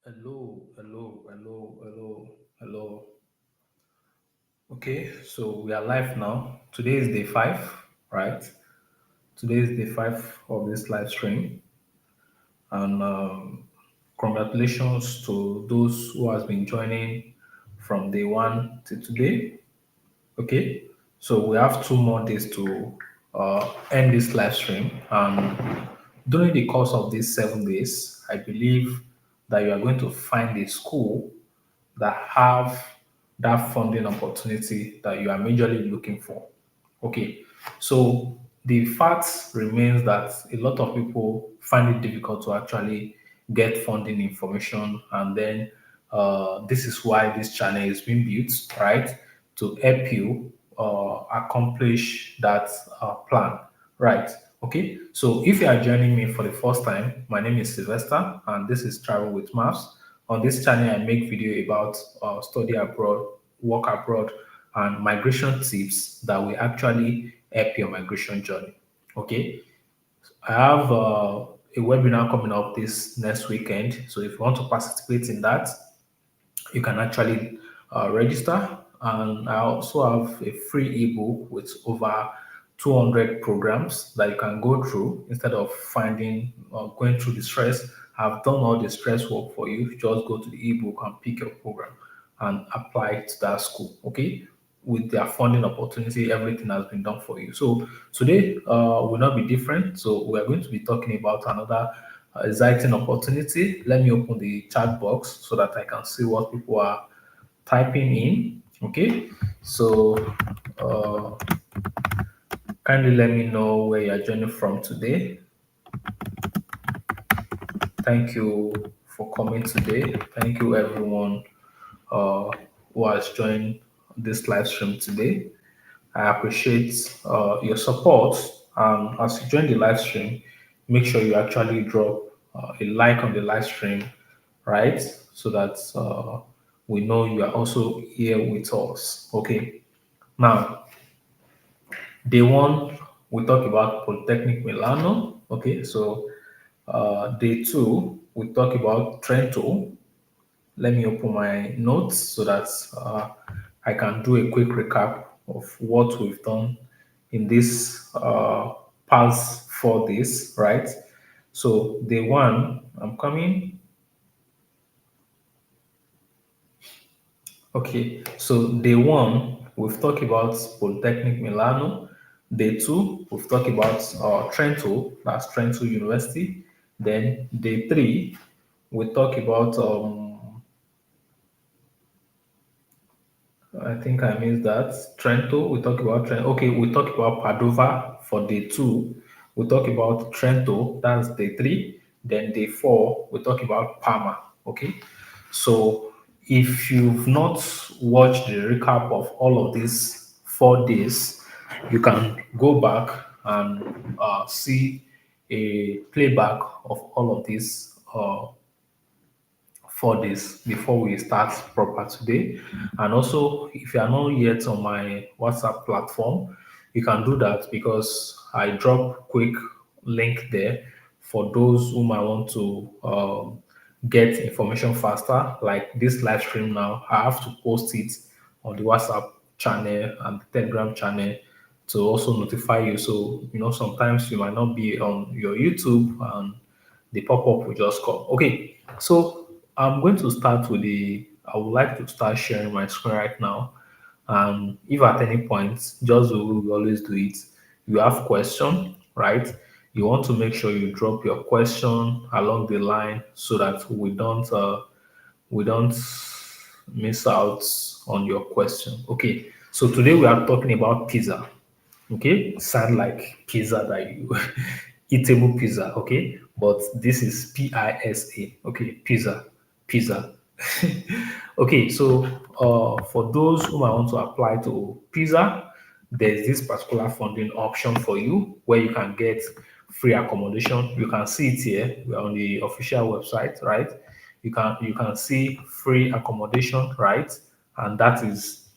Hello, hello, hello, hello, hello. Okay, so we are live now. Today is day five, right? Today is day five of this live stream, and congratulations to those who has been joining from day one to today. Okay, so we have 2 more days to end this live stream, and during the course of these 7 days, I believe that you are going to find a school that have that funding opportunity that you are majorly looking for. Okay, so the fact remains that a lot of people find it difficult to actually get funding information, and then this is why this channel is being built, right, to help you accomplish that plan, right? Okay, so if you are joining me for the first time, my name is Sylvester, and this is Travel with Maps. On this channel, I make video about study abroad, work abroad, and migration tips that will actually help your migration journey. Okay, I have a webinar coming up this next weekend. So if you want to participate in that, you can actually register. And I also have a free ebook with over 200 programs that you can go through instead of finding going through the stress. I've done all the stress work for you. Just go to the ebook and pick your program and apply it to that school. Okay, with their funding opportunity, everything has been done for you. So today will not be different. So we are going to be talking about another exciting opportunity. Let me open the chat box so that I can see what people are typing in. Okay, so uh, kindly let me know where you are joining from today. Thank you for coming today. Thank you, everyone uh, who has joined this live stream today. I appreciate your support. And as you join the live stream, make sure you actually drop a like on the live stream, right? So that we know you are also here with us. Okay. Now, day one, we talk about Polytechnic Milano. Okay. So, day two, we talk about Trento. Let me open my notes so that I can do a quick recap of what we've done in this past 4 days, right? So, day one, I'm coming. Okay, so day one, we've talked about Polytechnic Milano. Day two, we've talked about Trento, that's Trento University. Then day three, we talk about I think I missed that. Trento, we talk about Trento. Okay, we talk about Padova for day two. We talk about Trento, that's day three. Then day four, we talk about Parma. Okay, so if you've not watched the recap of all of these 4 days, you can go back and see a playback of all of these 4 days before we start proper today. And also, if you are not yet on my WhatsApp platform, you can do that because I drop quick link there for those whom I want to get information faster. Like this live stream now, I have to post it on the WhatsApp channel and the Telegram channel to also notify you. So, sometimes you might not be on your YouTube and the pop-up will just come. Okay, so I'm going to start with I would like to start sharing my screen right now. And if at any point, just the way we always do it, you have question, right? You want to make sure you drop your question along the line so that we don't miss out on your question. Okay, so today we are talking about pizza. Okay, sound like pizza that you eatable pizza. Okay, but this is Pisa. Okay, pizza. Okay, so for those who might want to apply to pizza, there's this particular funding option for you where you can get free accommodation. You can see it here. We're on the official website, right? You can see free accommodation, right? And that is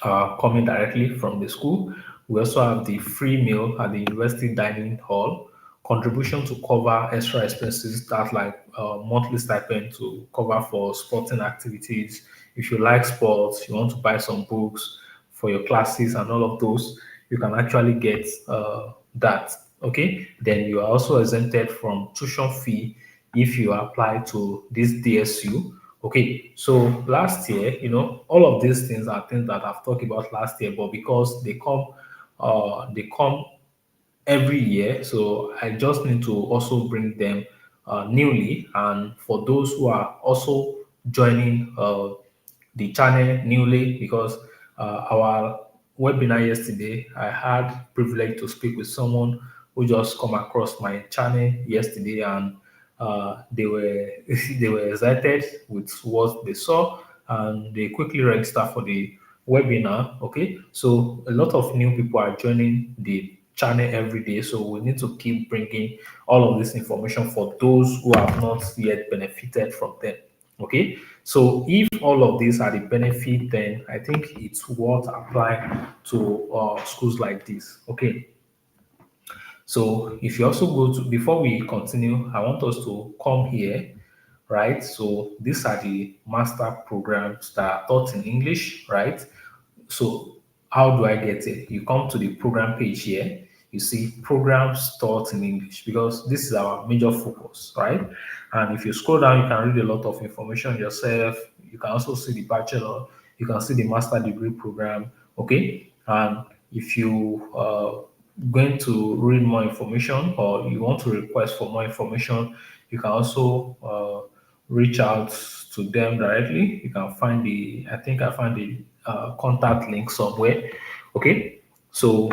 coming directly from the school. We also have the free meal at the university dining hall contribution to cover extra expenses that like monthly stipend to cover for sporting activities. If you like sports, you want to buy some books for your classes and all of those, you can actually get that. Okay, then you are also exempted from tuition fee if you apply to this DSU. Okay, so last year, all of these things are things that I've talked about last year, but because they come every year. So I just need to also bring them newly. And for those who are also joining the channel newly, because our webinar yesterday, I had privilege to speak with someone who just come across my channel yesterday, and they were they were excited with what they saw, and they quickly register for the webinar. Okay, so a lot of new people are joining the channel every day, so we need to keep bringing all of this information for those who have not yet benefited from them. Okay, so if all of these are the benefit, then I think it's worth applying to schools like this. Okay, so if you also go to, before we continue, I want us to come here, right? So these are the master programs that are taught in English, right? So how do I get it? You come to the program page here. You see programs taught in English, because this is our major focus, right? And if you scroll down, you can read a lot of information yourself. You can also see the bachelor. You can see the master degree program. Okay, and if you going to read more information, or you want to request for more information, you can also reach out to them directly. You can find the, I think I found the contact link somewhere. Okay, so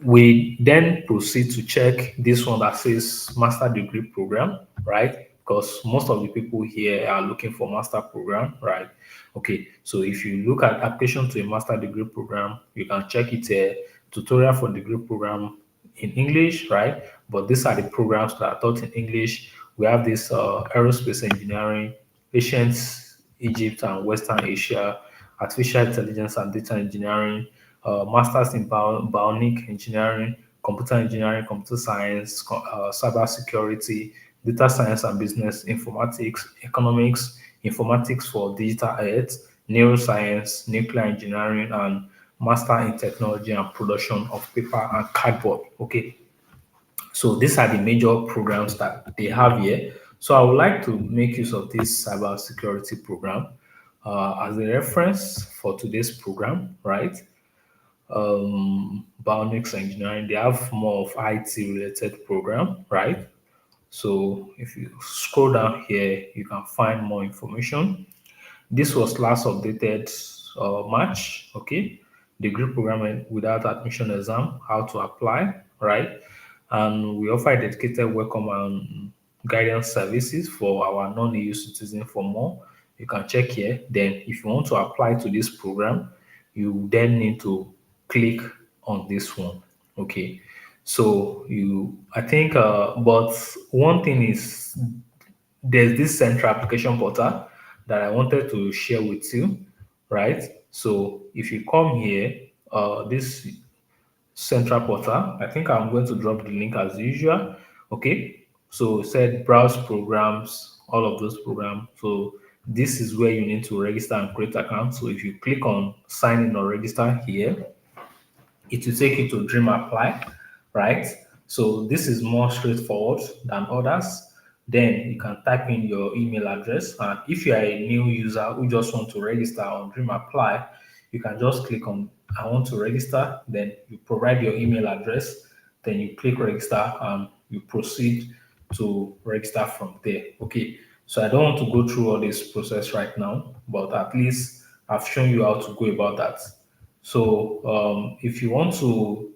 we then proceed to check this one that says master degree program, right? Because most of the people here are looking for master program, right? Okay, so if you look at application to a master degree program, you can check it a tutorial for degree program in English, right? But these are the programs that are taught in English. We have this aerospace engineering, ancient Egypt and Western Asia, artificial intelligence and data engineering, masters in bionic engineering, computer science, cyber security, data science and business, informatics, economics, informatics for digital health, neuroscience, nuclear engineering, and master in technology and production of paper and cardboard. Okay, so these are the major programs that they have here. So I would like to make use of this cyber security program as a reference for today's program, right? Bionics engineering, they have more of IT related program, right? So if you scroll down here, you can find more information. This was last updated March, okay? Degree program without admission exam, how to apply, right? And we offer a dedicated welcome and guidance services for our non-EU citizens. For more, you can check here. Then, if you want to apply to this program, you then need to click on this one, okay? So I think, but one thing is there's this central application portal that I wanted to share with you, right? So if you come here, this central portal, I think I'm going to drop the link as usual. Okay, so it said browse programs, all of those programs. So this is where you need to register and create account. So if you click on sign in or register here, it will take you to Dream Apply, right? So this is more straightforward than others. Then you can type in your email address. And if you are a new user who just want to register on Dream Apply, you can just click on I want to register. Then you provide your email address. Then you click register and you proceed to register from there. Okay. So I don't want to go through all this process right now, but at least I've shown you how to go about that. So if you want to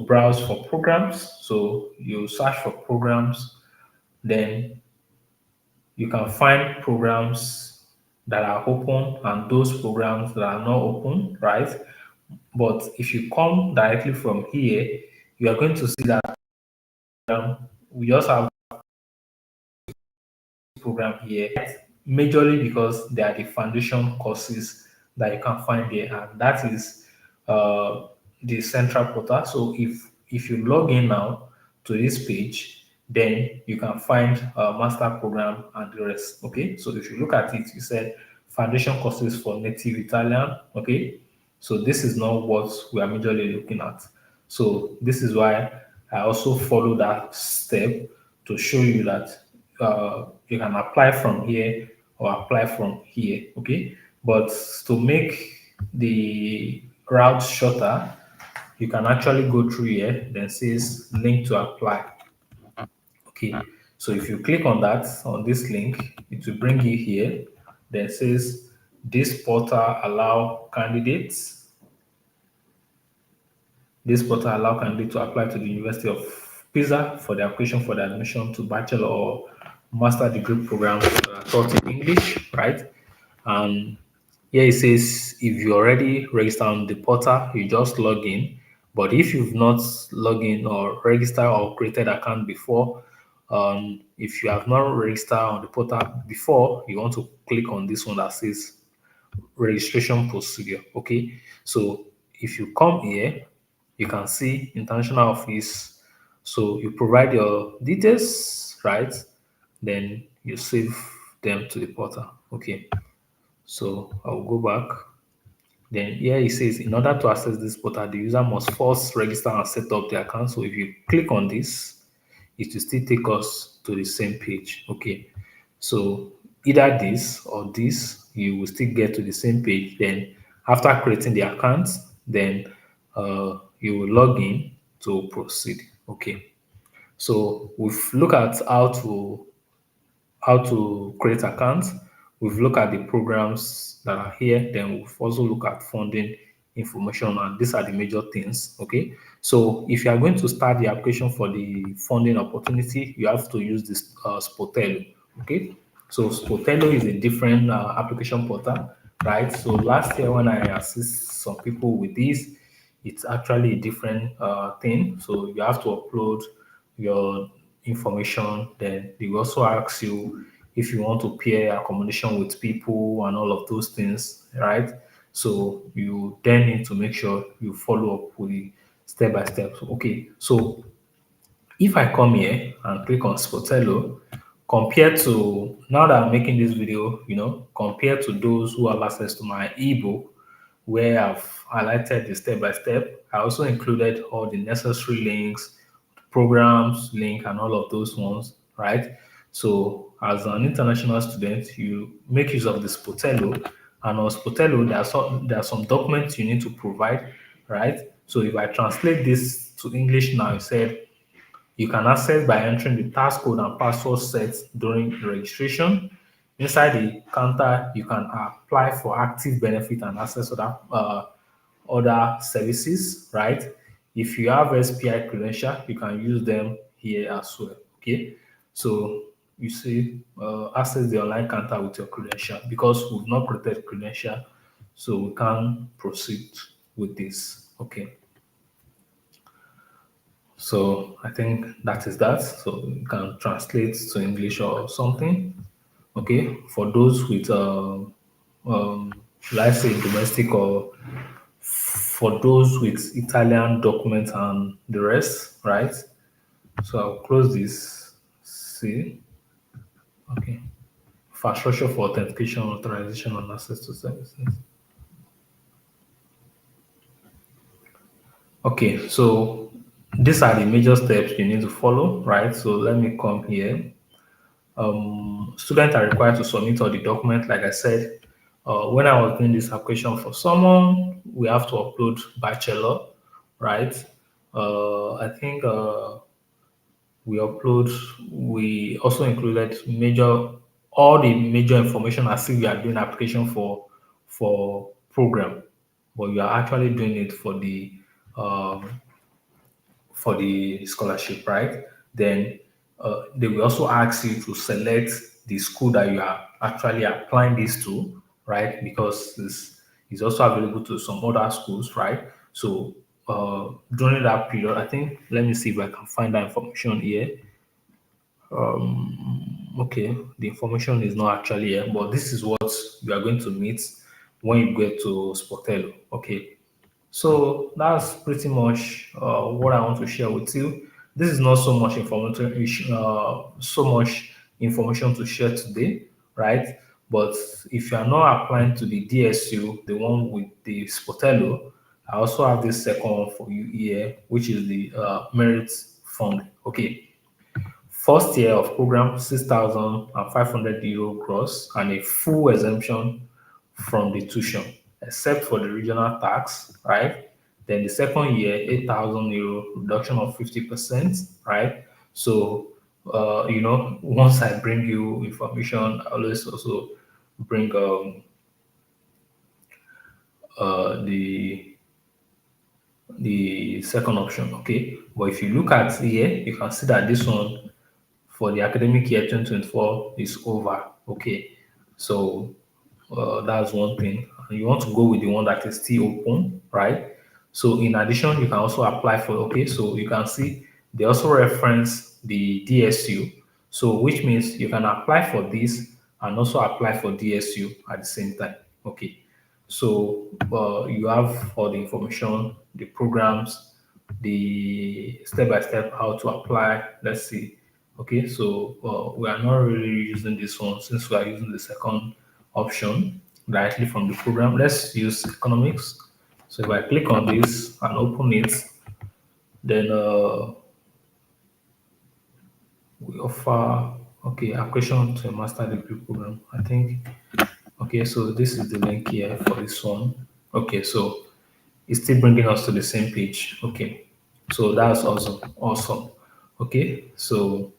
browse for programs, so you search for programs, then you can find programs that are open and those programs that are not open, right? But if you come directly from here, you are going to see that we just have program here, majorly because they are the foundation courses that you can find there, and that is uh, the central portal. So if you log in now, to this page, then you can find a master program and the rest. Okay, so if you look at it, you said foundation courses for native Italian. Okay, so this is not what we are majorly looking at. So this is why I also follow that step to show you that you can apply from here or apply from here. Okay, but to make the route shorter, you can actually go through here, then says link to apply. Okay, so if you click on that, on this link, it will bring you here. Then says this portal allow candidates. This portal allow candidates to apply to the University of Pisa for the application for the admission to bachelor or master degree programs that are taught in English, right? And here it says if you already registered on the portal, you just log in. But if you've not logged in or registered or created account before, if you have not registered on the portal before, you want to click on this one that says registration procedure. Okay, so if you come here, you can see international office. So you provide your details, right? Then you save them to the portal. Okay, so I'll go back. Then here it says, in order to access this portal, the user must first register and set up the account. So if you click on this, it will still take us to the same page. Okay. So either this or this, you will still get to the same page. Then after creating the account, then you will log in to proceed. Okay. So we've looked at how to create accounts. We've looked at the programs that are here. Then we've also looked at funding information, and these are the major things. Okay, so if you are going to start the application for the funding opportunity, you have to use this Spotello. Okay, so Spotello is a different application portal, right? So last year when I assist some people with this, it's actually a different thing. So you have to upload your information. Then they will also ask you if you want to pair accommodation with people and all of those things, right? So you then need to make sure you follow up with the step by step. Okay, so if I come here and click on Spotello, compared to now that I'm making this video, compared to those who have access to my ebook, where I've highlighted the step by step, I also included all the necessary links, programs, link, and all of those ones, right? So as an international student, you make use of the Spotello, and on Spotello, there are some documents you need to provide, right? So if I translate this to English now, it said you can access by entering the task code and password sets during registration. Inside the counter, you can apply for active benefit and access other services, right? If you have SPI credential, you can use them here as well. Okay, so you see, access the online counter with your credential because we've not created credential, so we can proceed with this. Okay. So I think that is that. So you can translate to English or something. Okay, for those with let's say domestic, or for those with Italian documents and the rest, right? So I'll close this. See, okay. Infrastructure for authentication, authorization, and access to services. Okay, so these are the major steps you need to follow, right? So let me come here. Students are required to submit all the documents. Like I said, when I was doing this application for someone, we have to upload bachelor, right? I think we also included all the major information as if we are doing application for program, but you are actually doing it um, for the scholarship, right? Then they will also ask you to select the school that you are actually applying this to, right? Because this is also available to some other schools, right? So during that period, I think, let me see if I can find that information here. Okay, the information is not actually here, but this is what you are going to meet when you get to Sportello. Okay, so that's pretty much what I want to share with you. this is not so much information, to share today, right? But if you are not applying to the DSU, the one with the Spotello, I also have this second one for you here, which is the merit fund. Okay, first year of program, 6,500 euro gross, and a full exemption from the tuition, except for the regional tax, right? Then the second year, 8,000 euro reduction of 50%, right? So, once I bring you information, I always also bring the second option, okay? But if you look at here, you can see that this one for the academic year 2024 is over. Okay, so that's one thing. And you want to go with the one that is still open, right? So in addition, you can also apply for. Okay, so you can see they also reference the DSU. So which means you can apply for this and also apply for DSU at the same time. Okay, so you have all the information, the programs, the step by step how to apply. Let's see. Okay, so we are not really using this one since we are using the second option directly from the program. Let's use economics. So if I click on this and open it, then we offer okay application to a master degree program. I think okay, so this is the link here for this one. Okay, so it's still bringing us to the same page. Okay, so that's awesome. Okay, so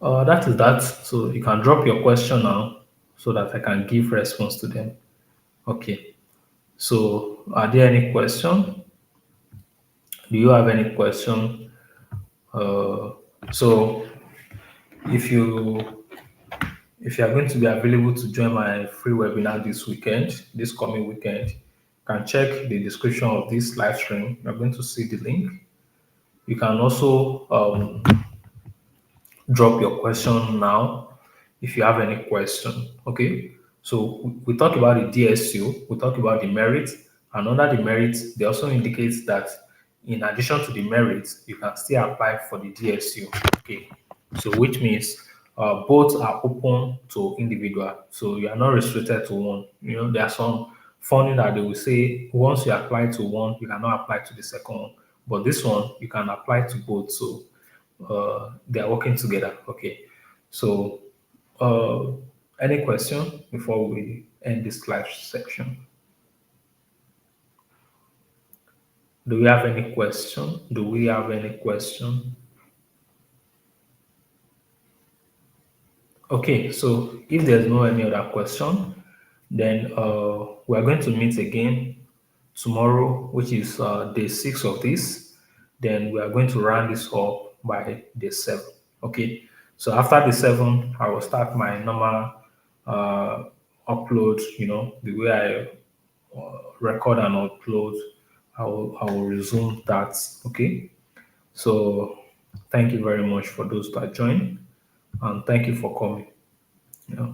that is that. So you can drop your question now so that I can give response to them. Okay. So are there any question? Do you have any question? Uh, so if you if you are going to be available to join my free webinar this weekend, this coming weekend, you can check the description of this live stream. You're going to see the link. You can also drop your question now if you have any question. Okay. So we talk about the DSU, we talk about the merit, and under the merit, they also indicate that in addition to the merit, you can still apply for the DSU. Okay. So which means both are open to individual. So you are not restricted to one. There are some funding that they will say once you apply to one, you cannot apply to the second one. But this one, you can apply to both. So they are working together. Okay. So, uh, any question before we end this live section? Do we have any question? Do we have any question? Okay. So, if there's no any other question, then we are going to meet again tomorrow, which is day 6 of this. Then we are going to round this up by day 7. Okay. So after the 7, I will start my normal uh, upload. The way I record and upload. I will resume that. Okay. So thank you very much for those that joined, and thank you for coming. Yeah.